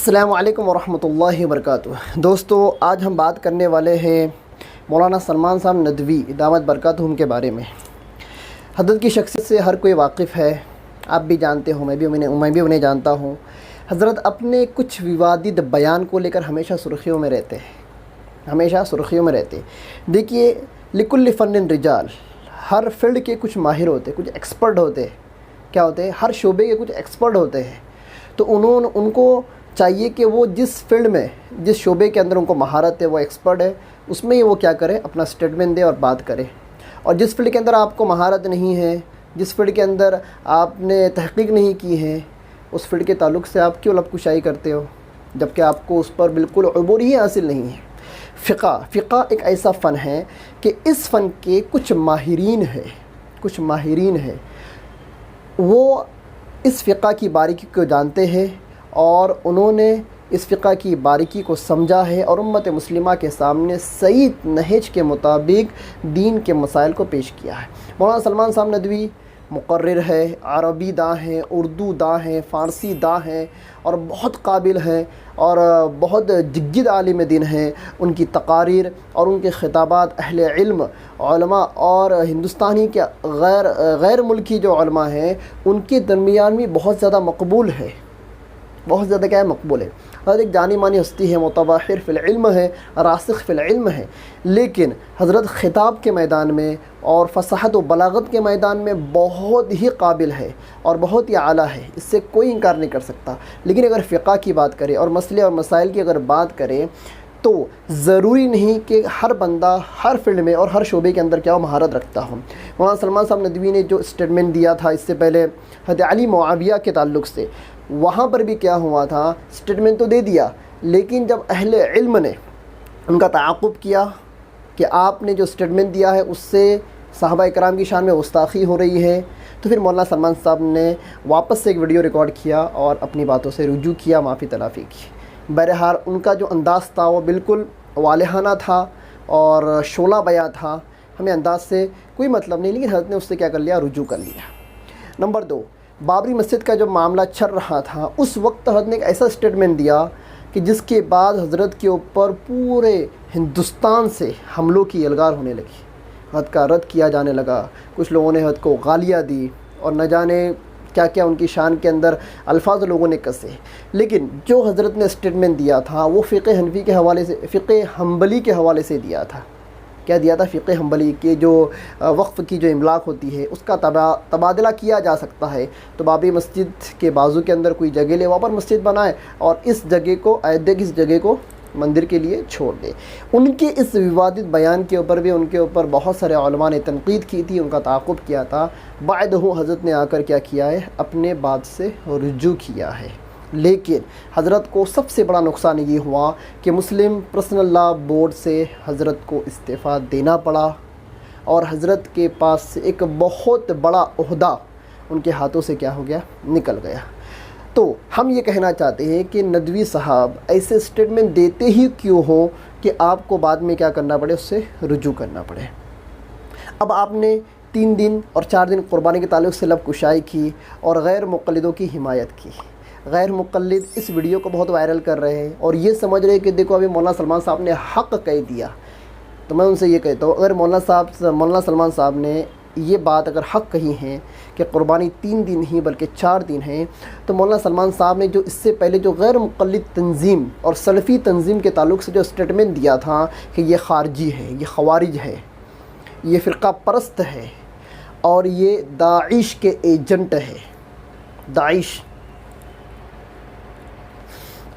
السلام علیکم ورحمۃ اللہ وبرکاتہ۔ دوستو، آج ہم بات کرنے والے ہیں مولانا سلمان صاحب ندوی دامت برکاتہم کے بارے میں۔ حضرت کی شخصیت سے ہر کوئی واقف ہے، آپ بھی جانتے ہو، میں بھی انہیں جانتا ہوں۔ حضرت اپنے کچھ ووادد بیان کو لے کر ہمیشہ سرخیوں میں رہتے ہیں، دیکھیے، لکل فن رجال، ہر فیلڈ کے کچھ ماہر ہوتے، کچھ ایکسپرٹ ہوتے، کیا ہوتے ہیں، ہر شعبے کے کچھ ایکسپرٹ ہوتے ہیں۔ تو ان کو چاہیے کہ وہ جس فیلڈ میں، جس شعبے کے اندر ان کو مہارت ہے، وہ ایکسپرٹ ہے، اس میں ہی وہ کیا کرے، اپنا اسٹیٹمنٹ دے اور بات کرے۔ اور جس فیلڈ کے اندر آپ کو مہارت نہیں ہے، جس فیلڈ کے اندر آپ نے تحقیق نہیں کی ہے، اس فیلڈ کے تعلق سے آپ کیوں لب کشائی کرتے ہو، جبکہ آپ کو اس پر بالکل عبور ہی حاصل نہیں ہے۔ فقہ ایک ایسا فن ہے کہ اس فن کے کچھ ماہرین ہیں، وہ اس فقہ کی باریکی کو جانتے ہیں، اور انہوں نے اس فقہ کی باریکی کو سمجھا ہے اور امت مسلمہ کے سامنے صحیح نہج کے مطابق دین کے مسائل کو پیش کیا ہے۔ مولانا سلمان صاحب ندوی مقرر ہے، عربی داں ہیں، اردو داں ہیں، فارسی داں ہیں، اور بہت قابل ہیں اور بہت جگید عالم دین ہیں۔ ان کی تقاریر اور ان کے خطابات اہل علم، علماء اور ہندوستانی کے غیر ملکی جو علماء ہیں، ان کے درمیان بھی بہت زیادہ مقبول ہے، مقبول ہے۔ حضرت ایک جانی مانی ہستی ہے، متبحر فی العلم ہے، راسخ فی العلم ہے، لیکن حضرت خطاب کے میدان میں اور فصاحت و بلاغت کے میدان میں بہت ہی قابل ہے اور بہت ہی اعلیٰ ہے، اس سے کوئی انکار نہیں کر سکتا۔ لیکن اگر فقہ کی بات کرے اور مسئلے اور مسائل کی اگر بات کرے، تو ضروری نہیں کہ ہر بندہ ہر فیلڈ میں اور ہر شعبے کے اندر کیا مہارت رکھتا ہوں۔ مولانا سلمان صاحب ندوی نے جو اسٹیٹمنٹ دیا تھا اس سے پہلے حضرت علی معاویہ کے تعلق سے، وہاں پر بھی کیا ہوا تھا، اسٹیٹمنٹ تو دے دیا، لیکن جب اہل علم نے ان کا تعاقب کیا کہ آپ نے جو اسٹیٹمنٹ دیا ہے اس سے صحابہ اکرام کی شان میں گستاخی ہو رہی ہے، تو پھر مولانا سلمان صاحب نے واپس سے ایک ویڈیو ریکارڈ کیا اور اپنی باتوں سے رجوع کیا، معافی تلافی کی۔ بہرحال ان کا جو انداز تھا وہ بالکل والہانہ تھا اور شعلہ بیاں تھا، ہمیں انداز سے کوئی مطلب نہیں، لیکن حضرت نے اس سے کیا کر لیا، رجوع کر لیا۔ نمبر 2، بابری مسجد کا جو معاملہ چل رہا تھا، اس وقت حضرت نے ایک ایسا اسٹیٹمنٹ دیا کہ جس کے بعد حضرت کے اوپر پورے ہندوستان سے حملوں کی الگار ہونے لگی، حضرت کا رد کیا جانے لگا، کچھ لوگوں نے حضرت کو گالیاں دی اور نہ جانے کیا کیا ان کی شان کے اندر الفاظ لوگوں نے کسے۔ لیکن جو حضرت نے اسٹیٹمنٹ دیا تھا وہ فقہ حنبلی کے حوالے سے دیا تھا۔ کیا دیا تھا؟ فقہ حنبلی کے جو وقف کی جو املاک ہوتی ہے اس کا تبادلہ کیا جا سکتا ہے، تو بابری مسجد کے بازو کے اندر کوئی جگہ لے، وہاں پر مسجد بنائے اور اس جگہ کو مندر کے لیے چھوڑ دے۔ ان کے اس ووادد بیان کے اوپر بھی ان کے اوپر بہت سارے علماء نے تنقید کی تھی، ان کا تعاقب کیا تھا۔ بعد حضرت نے آ کر کیا کیا ہے، اپنے بات سے رجوع کیا ہے۔ لیکن حضرت کو سب سے بڑا نقصان یہ ہوا کہ مسلم پرسنل لا بورڈ سے حضرت کو استعفیٰ دینا پڑا، اور حضرت کے پاس سے ایک بہت بڑا عہدہ ان کے ہاتھوں سے کیا ہو گیا، نکل گیا۔ تو ہم یہ کہنا چاہتے ہیں کہ ندوی صاحب ایسے اسٹیٹمنٹ دیتے ہی کیوں ہوں کہ آپ کو بعد میں کیا کرنا پڑے، اس سے رجوع کرنا پڑے۔ اب آپ نے 3 دن اور 4 دن قربانی کے تعلق سے لب کشائی کی اور غیر مقلدوں کی حمایت کی۔ غیر مقلد اس ویڈیو کو بہت وائرل کر رہے ہیں اور یہ سمجھ رہے ہیں کہ دیکھو ابھی مولانا سلمان صاحب نے حق کہہ دیا۔ تو میں ان سے یہ کہتا ہوں، اگر مولانا سلمان صاحب نے یہ بات اگر حق کہی ہے کہ قربانی 3 دن ہی بلکہ 4 دن ہیں، تو مولانا سلمان صاحب نے جو اس سے پہلے جو غیر مقلد تنظیم اور سلفی تنظیم کے تعلق سے جو اسٹیٹمنٹ دیا تھا کہ یہ خارجی ہے، یہ خوارج ہے، یہ فرقہ پرست ہے اور یہ داعش کے ایجنٹ ہے، داعش،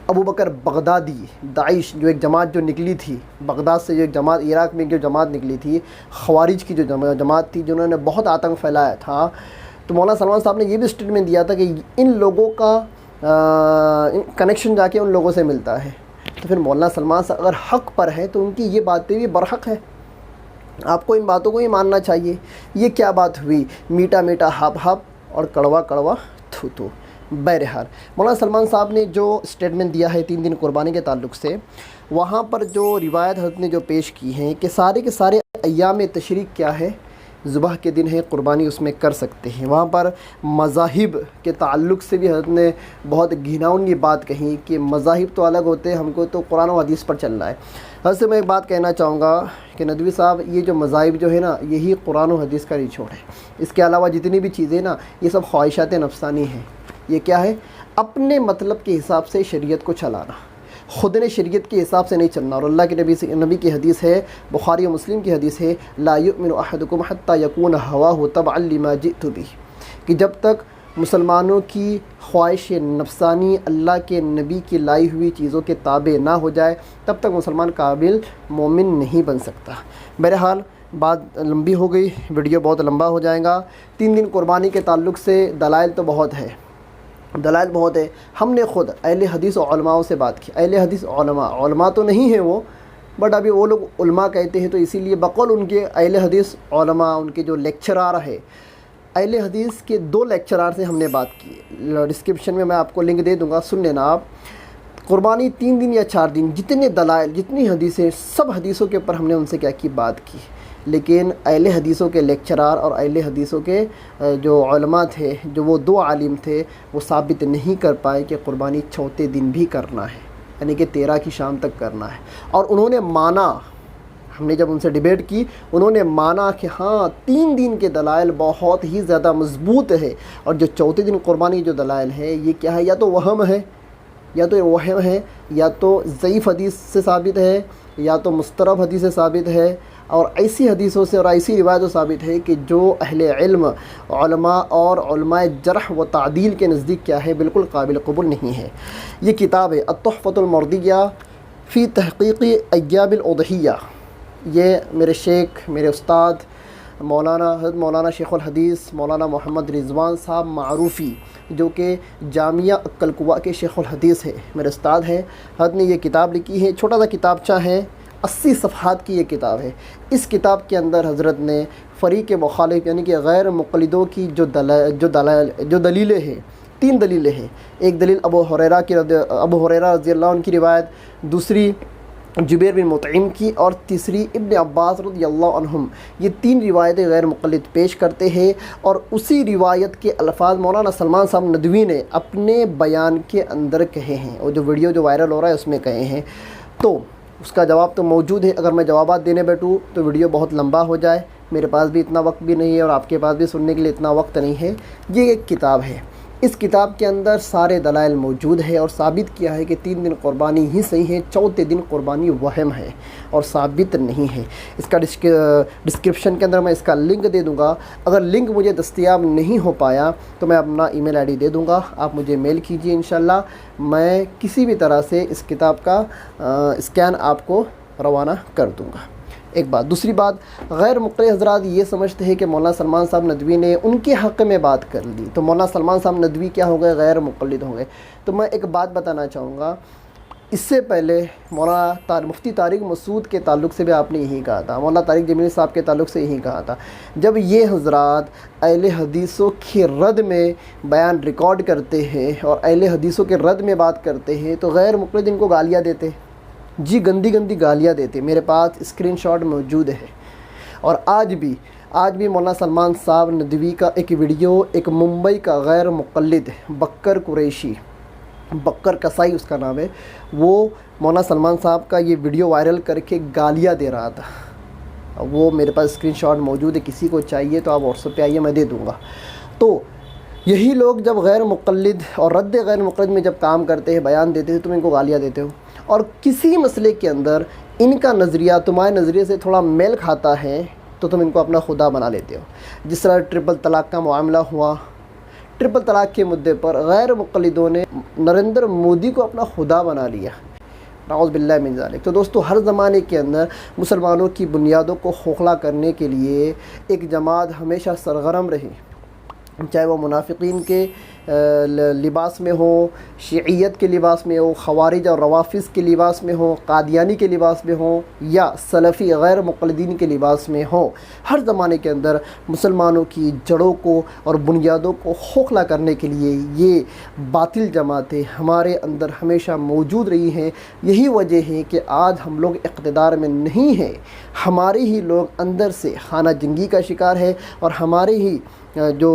ابو بکر بغدادی، داعش جو ایک جماعت جو نکلی تھی بغداد سے، جو ایک جماعت عراق میں جو جماعت نکلی تھی، خوارج کی جو جماعت تھی جنہوں نے بہت آتنک پھیلایا تھا، تو مولانا سلمان صاحب نے یہ بھی اسٹیٹمنٹ دیا تھا کہ ان لوگوں کا کنیکشن جا کے ان لوگوں سے ملتا ہے۔ تو پھر مولانا سلمان صاحب اگر حق پر ہے تو ان کی یہ باتیں بھی برحق ہیں، آپ کو ان باتوں کو ہی ماننا چاہیے۔ یہ کیا بات ہوئی، میٹھا میٹھا ہاپ ہاپ اور کڑوا کڑوا تھو تھو۔ بہرحال مولانا سلمان صاحب نے جو اسٹیٹمنٹ دیا ہے 3 دن قربانی کے تعلق سے، وہاں پر جو روایت حضرت نے جو پیش کی ہیں کہ سارے کے سارے ایام تشریق کیا ہے، ذبح کے دن ہے، قربانی اس میں کر سکتے ہیں۔ وہاں پر مذاہب کے تعلق سے بھی حضرت نے بہت گھناؤنی بات کہی کہ مذاہب تو الگ ہوتے ہیں، ہم کو تو قرآن و حدیث پر چلنا ہے۔ حضرت سے میں ایک بات کہنا چاہوں گا کہ ندوی صاحب، یہ جو مذاہب جو ہے نا، یہی قرآن و حدیث کا نچوڑ ہے۔ اس کے علاوہ جتنی بھی چیزیں نا، یہ سب خواہشات نفسانی ہیں۔ یہ کیا ہے؟ اپنے مطلب کے حساب سے شریعت کو چلانا، خود نے شریعت کے حساب سے نہیں چلنا۔ اور اللہ کے نبی کی حدیث ہے، بخاری و مسلم کی حدیث ہے، لا یؤمن احدکم حتی یکون ہواہ تبعا لما جئت بہ، کہ جب تک مسلمانوں کی خواہش نفسانی اللہ کے نبی کی لائی ہوئی چیزوں کے تابع نہ ہو جائے، تب تک مسلمان قابل مومن نہیں بن سکتا۔ بہرحال بات لمبی ہو گئی، ویڈیو بہت لمبا ہو جائے گا۔ 3 دن قربانی کے تعلق سے دلائل تو بہت ہے، دلائل بہت ہے۔ ہم نے خود اہل حدیث و علماء سے بات کی۔ اہل حدیث علماء تو نہیں ہیں وہ، بٹ ابھی وہ لوگ علماء کہتے ہیں، تو اسی لیے بقول ان کے اہل حدیث علماء، ان کے جو لیکچرار ہے، اہل حدیث کے 2 لیکچرار سے ہم نے بات کی۔ ڈسکرپشن میں آپ کو لنک دے دوں گا، سن لینا آپ۔ قربانی 3 دن یا 4 دن، جتنے دلائل، جتنی حدیثیں، سب حدیثوں کے اوپر ہم نے ان سے کیا کی، بات کی۔ لیکن اہل حدیثوں کے لیکچرار اور اہل حدیثوں کے جو علماء تھے، جو وہ 2 عالم تھے، وہ ثابت نہیں کر پائے کہ قربانی چوتھے دن بھی کرنا ہے، یعنی کہ 13 کی شام تک کرنا ہے۔ اور انہوں نے مانا، ہم نے جب ان سے ڈیبیٹ کی، انہوں نے مانا کہ ہاں 3 دن کے دلائل بہت ہی زیادہ مضبوط ہے، اور جو چوتھے دن قربانی جو دلائل ہے، یہ کیا ہے؟ یا تو وہم ہے، یا تو ضعیف حدیث سے ثابت ہے، یا تو مسترب حدیث سے ثابت ہے، اور ایسی حدیثوں سے اور ایسی روایتوں سے ثابت ہے کہ جو اہل علم، علماء اور علماء جرح و تعدیل کے نزدیک کیا ہے، بالکل قابل قبول نہیں ہے۔ یہ کتاب ہے التحفۃ المردیہ فی تحقیق ایام الاضحیہ۔ یہ میرے شیخ، میرے استاد حضرت مولانا شیخ الحدیث مولانا محمد رضوان صاحب معروفی، جو کہ جامعہ کلکوا کے شیخ الحدیث ہے، میرے استاد ہیں، حضرت نے یہ کتاب لکھی ہے۔ چھوٹا سا کتابچہ ہے، 80 صفحات کی یہ کتاب ہے۔ اس کتاب کے اندر حضرت نے فریق مخالف، یعنی کہ غیر مقلدوں کی جو دلیلیں ہیں، 3 دلیلیں ہیں۔ ایک دلیل ابو ہریرہ رضی اللہ عنہ کی روایت، دوسری جبیر بن مطعم کی، اور تیسری ابن عباس رضی اللہ عنہم۔ یہ 3 روایتیں غیر مقلد پیش کرتے ہیں، اور اسی روایت کے الفاظ مولانا سلمان صاحب ندوی نے اپنے بیان کے اندر کہے ہیں، اور جو ویڈیو جو وائرل ہو رہا ہے اس میں کہے ہیں۔ تو اس کا جواب تو موجود ہے، اگر میں جوابات دینے بیٹھوں تو ویڈیو بہت لمبا ہو جائے، میرے پاس بھی اتنا وقت بھی نہیں ہے، اور آپ کے پاس بھی سننے کے لیے اتنا وقت نہیں ہے۔ یہ ایک کتاب ہے، اس کتاب کے اندر سارے دلائل موجود ہے، اور ثابت کیا ہے کہ 3 دن قربانی ہی صحیح ہے، چوتھے دن قربانی وہم ہے اور ثابت نہیں ہے۔ اس کا ڈسکرپشن کے اندر میں اس کا لنک دے دوں گا۔ اگر لنک مجھے دستیاب نہیں ہو پایا تو میں اپنا ای میل آئی ڈی دے دوں گا، آپ مجھے میل کیجئے، انشاءاللہ میں کسی بھی طرح سے اس کتاب کا اسکین آپ کو روانہ کر دوں گا۔ ایک بات، دوسری بات، غیر مقلد حضرات یہ سمجھتے ہیں کہ مولانا سلمان صاحب ندوی نے ان کے حق میں بات کر لی، تو مولانا سلمان صاحب ندوی کیا ہو گئے؟ غیر مقلد ہو گئے۔ تو میں ایک بات بتانا چاہوں گا، اس سے پہلے مولانا مفتی طارق مسعود کے تعلق سے بھی آپ نے یہی کہا تھا، مولانا طارق جمیلی صاحب کے تعلق سے یہی کہا تھا، جب یہ حضرات اہل حدیثوں کے رد میں بیان ریکارڈ کرتے ہیں اور اہل حدیثوں کے رد میں بات کرتے ہیں تو غیر مقلد ان کو گالیاں دیتے، جی گندی گندی گالیاں دیتے۔ میرے پاس اسکرین شاٹ موجود ہے۔ اور آج بھی مولانا سلمان صاحب ندوی کا ایک ویڈیو، ایک ممبئی کا غیر مقلد بکر قریشی، بکر کسائی اس کا نام ہے، وہ مولانا سلمان صاحب کا یہ ویڈیو وائرل کر کے گالیاں دے رہا تھا۔ وہ میرے پاس اسکرین شاٹ موجود ہے، کسی کو چاہیے تو آپ واٹس ایپ پہ آئیے، میں دے دوں گا۔ تو یہی لوگ جب غیر مقلد اور رد غیر مقلد میں جب کام کرتے ہیں، بیان دیتے ہیں، تم ان کو گالیاں دیتے ہو، اور کسی مسئلے کے اندر ان کا نظریہ تمہارے نظریے سے تھوڑا میل کھاتا ہے تو تم ان کو اپنا خدا بنا لیتے ہو۔ جس طرح ٹرپل طلاق کا معاملہ ہوا، ٹرپل طلاق کے مدعے پر غیر مقلدوں نے نریندر مودی کو اپنا خدا بنا لیا، نعوذ باللہ من ذالک۔ تو دوستو، ہر زمانے کے اندر مسلمانوں کی بنیادوں کو کھوکھلا کرنے کے لیے ایک جماعت ہمیشہ سرگرم رہی، چاہے وہ منافقین کے لباس میں ہوں، شیعیت کے لباس میں ہوں، خوارج اور روافظ کے لباس میں ہوں، قادیانی کے لباس میں ہوں، یا سلفی غیر مقلدین کے لباس میں ہوں، ہر زمانے کے اندر مسلمانوں کی جڑوں کو اور بنیادوں کو کھوکھلا کرنے کے لیے یہ باطل جماعتیں ہمارے اندر ہمیشہ موجود رہی ہیں۔ یہی وجہ ہے کہ آج ہم لوگ اقتدار میں نہیں ہیں، ہمارے ہی لوگ اندر سے خانہ جنگی کا شکار ہے، اور ہمارے ہی جو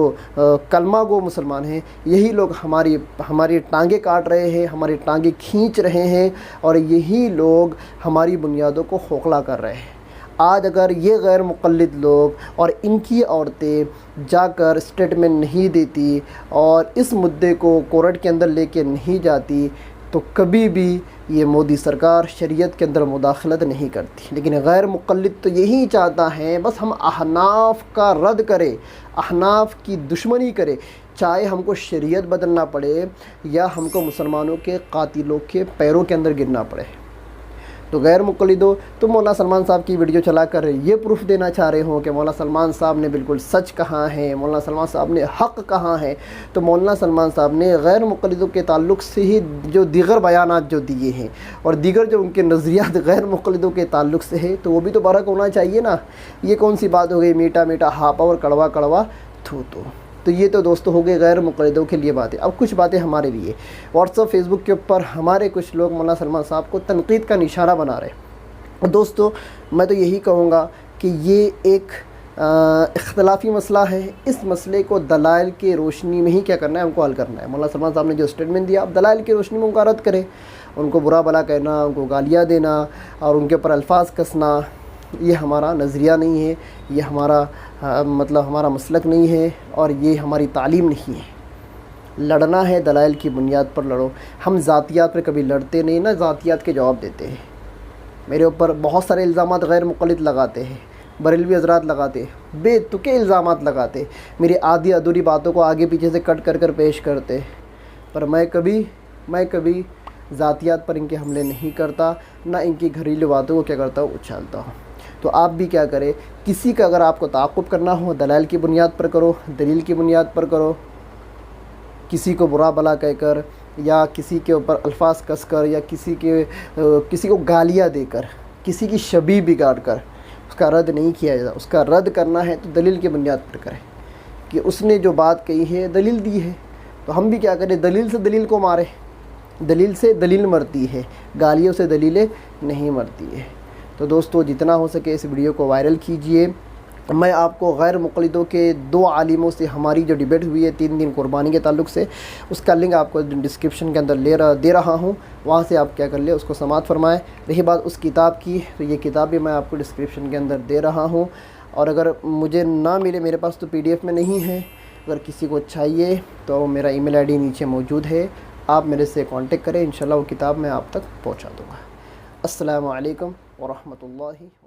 کلمہ گو مسلمان ہیں یہی لوگ ہماری ٹانگیں کاٹ رہے ہیں، ہماری ٹانگیں کھینچ رہے ہیں، اور یہی لوگ ہماری بنیادوں کو کھوکھلا کر رہے ہیں۔ آج اگر یہ غیر مقلد لوگ اور ان کی عورتیں جا کر اسٹیٹمنٹ نہیں دیتی اور اس مدعے کو کورٹ کے اندر لے کے نہیں جاتی تو کبھی بھی یہ مودی سرکار شریعت کے اندر مداخلت نہیں کرتی۔ لیکن غیر مقلد تو یہی چاہتا ہے بس ہم احناف کا رد کرے، احناف کی دشمنی کرے، چاہے ہم کو شریعت بدلنا پڑے یا ہم کو مسلمانوں کے قاتلوں کے پیروں کے اندر گرنا پڑے۔ تو غیر مقلدو، تم مولانا سلمان صاحب کی ویڈیو چلا کر یہ پروف دینا چاہ رہے ہو کہ مولانا سلمان صاحب نے بالکل سچ کہا ہے، مولانا سلمان صاحب نے حق کہا ہے، تو مولانا سلمان صاحب نے غیر مقلدوں کے تعلق سے ہی جو دیگر بیانات جو دیے ہیں اور دیگر جو ان کے نظریات غیر مقلدوں کے تعلق سے ہے تو وہ بھی تو برحق ہونا چاہیے نا۔ یہ کون سی بات ہو گئی میٹھا میٹھا ہاپا اور کڑوا کڑوا تھو تو یہ تو دوستو ہو گئے غیر مقلدوں کے لیے باتیں۔ اب کچھ باتیں ہمارے لیے واٹس ایپ فیس بک کے اوپر ہمارے کچھ لوگ مولانا سلمان صاحب کو تنقید کا نشانہ بنا رہے ہیں۔ دوستو میں تو یہی کہوں گا کہ یہ ایک اختلافی مسئلہ ہے، اس مسئلے کو دلائل کی روشنی میں ہی کیا کرنا ہے، ہم کو حل کرنا ہے۔ مولانا سلمان صاحب نے جو اسٹیٹمنٹ دیا اب دلائل کی روشنی میں ان کا رد کرے، ان کو برا بھلا کہنا، ان کو گالیاں دینا اور ان کے اوپر الفاظ کسنا یہ ہمارا نظریہ نہیں ہے، یہ ہمارا ہمارا مسلک نہیں ہے، اور یہ ہماری تعلیم نہیں ہے۔ لڑنا ہے دلائل کی بنیاد پر لڑو، ہم ذاتیات پر کبھی لڑتے نہیں، نہ ذاتیات کے جواب دیتے ہیں۔ میرے اوپر بہت سارے الزامات غیر مقلد لگاتے ہیں، بریلوی حضرات لگاتے ہیں، بے تکے الزامات لگاتے، میری آدھی ادھوری باتوں کو آگے پیچھے سے کٹ کر پیش کرتے، پر میں کبھی ذاتیات پر ان کے حملے نہیں کرتا، نہ ان کی گھریلو باتوں کو کیا کرتا ہوں، اچھالتا ہوں۔ تو آپ بھی کیا کریں، کسی کا اگر آپ کو تعاقب کرنا ہو دلائل کی بنیاد پر کرو، دلیل کی بنیاد پر کرو، کسی کو برا بھلا کہہ کر یا کسی کے اوپر الفاظ کس کر یا کسی کو گالیاں دے کر، کسی کی شبیہ بگاڑ کر اس کا رد نہیں کیا جاتا۔ اس کا رد کرنا ہے تو دلیل کی بنیاد پر کریں کہ اس نے جو بات کہی ہے دلیل دی ہے، تو ہم بھی کیا کریں، دلیل سے دلیل کو ماریں۔ دلیل سے دلیل مرتی ہے، گالیوں سے دلیلیں نہیں مرتی ہے۔ تو دوستو جتنا ہو سکے اس ویڈیو کو وائرل کیجئے۔ میں آپ کو غیر مقلدوں کے 2 عالموں سے ہماری جو ڈیبیٹ ہوئی ہے 3 دن قربانی کے تعلق سے، اس کا لنک آپ کو ڈسکرپشن کے اندر دے رہا ہوں، وہاں سے آپ کیا کر لیں، اس کو سماعت فرمائیں۔ رہی بات اس کتاب کی، تو یہ کتاب بھی میں آپ کو ڈسکرپشن کے اندر دے رہا ہوں، اور اگر مجھے نہ ملے، میرے پاس تو PDF میں نہیں ہے، اگر کسی کو چاہیے تو میرا ای میل ID نیچے موجود ہے، آپ میرے سے کانٹیکٹ کریں، انشاءاللہ وہ کتاب میں آپ تک پہنچا دوں گا۔ السلام علیکم ورحمۃ اللہ